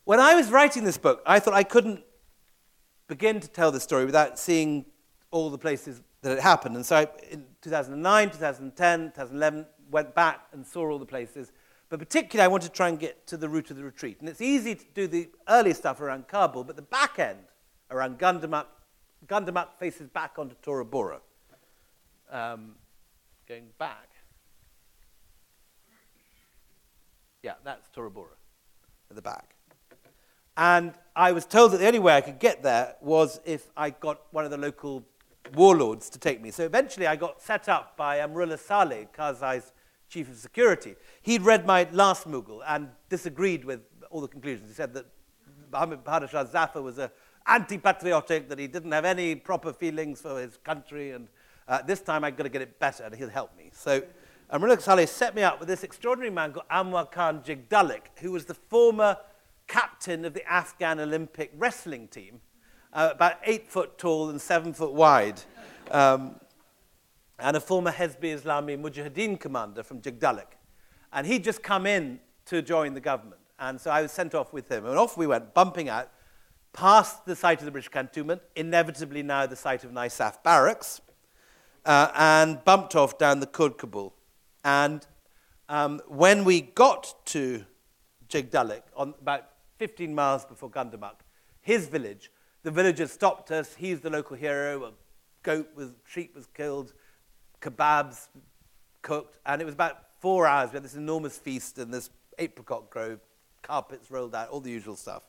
When I was writing this book, I thought I couldn't begin to tell the story without seeing all the places that it happened. And so in 2009, 2010, 2011, went back and saw all the places. But particularly, I wanted to try and get to the route of the retreat. And it's easy to do the early stuff around Kabul, but the back end, around Gundamuk faces back onto Tora Bora. Going back. Yeah, that's Tora Bora at the back. And I was told that the only way I could get there was if I got one of the local warlords to take me. So eventually I got set up by Amrullah Saleh, Karzai's chief of security. He'd read my last Mughal and disagreed with all the conclusions. He said that Muhammad Bahadur Shah Zafar was anti-patriotic, that he didn't have any proper feelings for his country, and this time I've got to get it better, and he'll help me. So Amrullah Saleh set me up with this extraordinary man called Anwar Khan Jigdalik, who was the former captain of the Afghan Olympic wrestling team, about 8 foot tall and 7 foot wide, and a former Hezb-e Islami Mujahideen commander from Jigdalik. And he'd just come in to join the government. And so I was sent off with him. And off we went, bumping out, past the site of the British cantonment, inevitably now the site of Naisaf Barracks, and bumped off down the Khurd Kabul. And when we got to Jigdalik, on about 15 miles before Gundamuk, his village, the villagers stopped us. He's the local hero. Sheep was killed, kebabs cooked, and it was about 4 hours. We had this enormous feast in this apricot grove, carpets rolled out, all the usual stuff.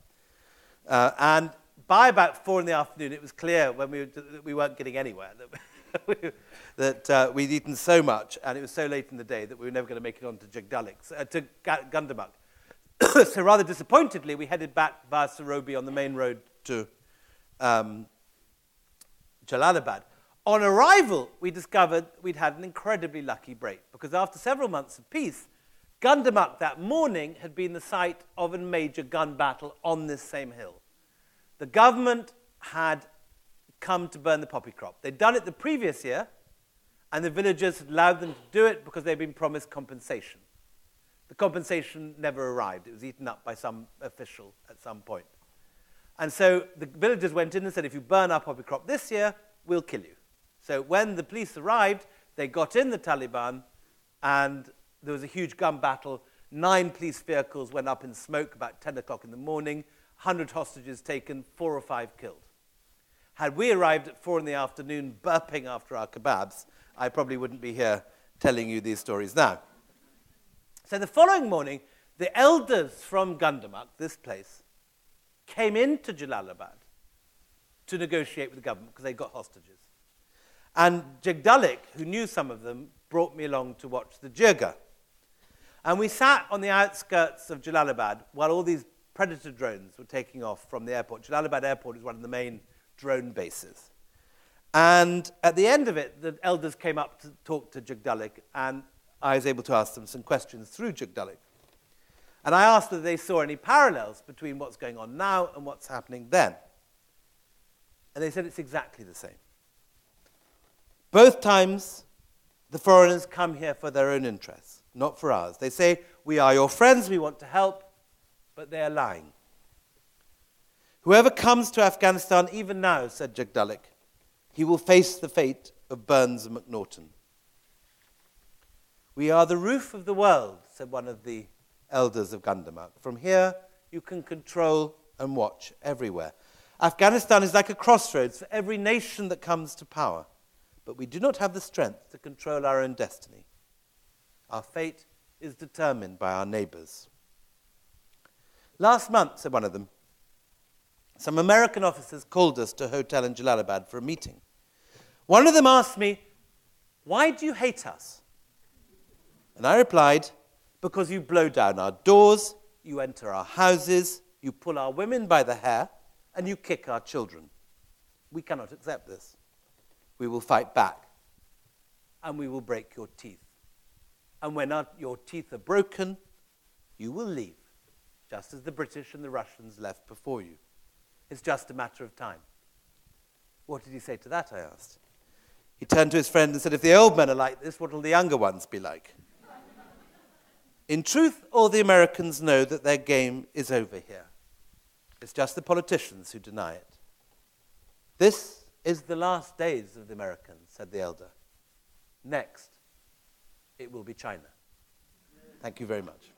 And by about 4 in the afternoon, it was clear when we weren't getting anywhere, that we'd eaten so much, and it was so late in the day that we were never going to make it on to to Gundamuk. So rather disappointedly, we headed back via Sarobi on the main road to Jalalabad. On arrival, we discovered we'd had an incredibly lucky break, because after several months of peace, Gundamuk that morning had been the site of a major gun battle on this same hill. The government had come to burn the poppy crop. They'd done it the previous year, and the villagers had allowed them to do it because they'd been promised compensation. The compensation never arrived. It was eaten up by some official at some point. And so the villagers went in and said, if you burn our poppy crop this year, we'll kill you. So when the police arrived, they got in the Taliban, and there was a huge gun battle. 9 police vehicles went up in smoke about 10 o'clock in the morning, 100 hostages taken, 4 or 5 killed. Had we arrived at 4 in the afternoon burping after our kebabs, I probably wouldn't be here telling you these stories now. So the following morning, the elders from Gundamuk, this place, came into Jalalabad to negotiate with the government because they got hostages. And Jigdalik, who knew some of them, brought me along to watch the jirga. And we sat on the outskirts of Jalalabad while all these Predator drones were taking off from the airport. Jalalabad Airport is one of the main drone bases. And at the end of it, the elders came up to talk to Jigdalik, and I was able to ask them some questions through Jigdalik. And I asked whether they saw any parallels between what's going on now and what's happening then. And they said it's exactly the same. Both times, the foreigners come here for their own interests, not for ours. They say, we are your friends, we want to help, but they are lying. Whoever comes to Afghanistan, even now, said Jigdalik, he will face the fate of Burns and McNaughton. We are the roof of the world, said one of the elders of Gundamuk. From here, you can control and watch everywhere. Afghanistan is like a crossroads for every nation that comes to power. But we do not have the strength to control our own destiny. Our fate is determined by our neighbors. Last month, said one of them, some American officers called us to a hotel in Jalalabad for a meeting. One of them asked me, why do you hate us? And I replied, because you blow down our doors, you enter our houses, you pull our women by the hair, and you kick our children. We cannot accept this. We will fight back, and we will break your teeth. And when your teeth are broken, you will leave, just as the British and the Russians left before you. It's just a matter of time. What did he say to that, I asked. He turned to his friend and said, if the old men are like this, what will the younger ones be like? In truth, all the Americans know that their game is over here. It's just the politicians who deny it. This is the last days of the Americans, said the elder. Next, it will be China. Thank you very much.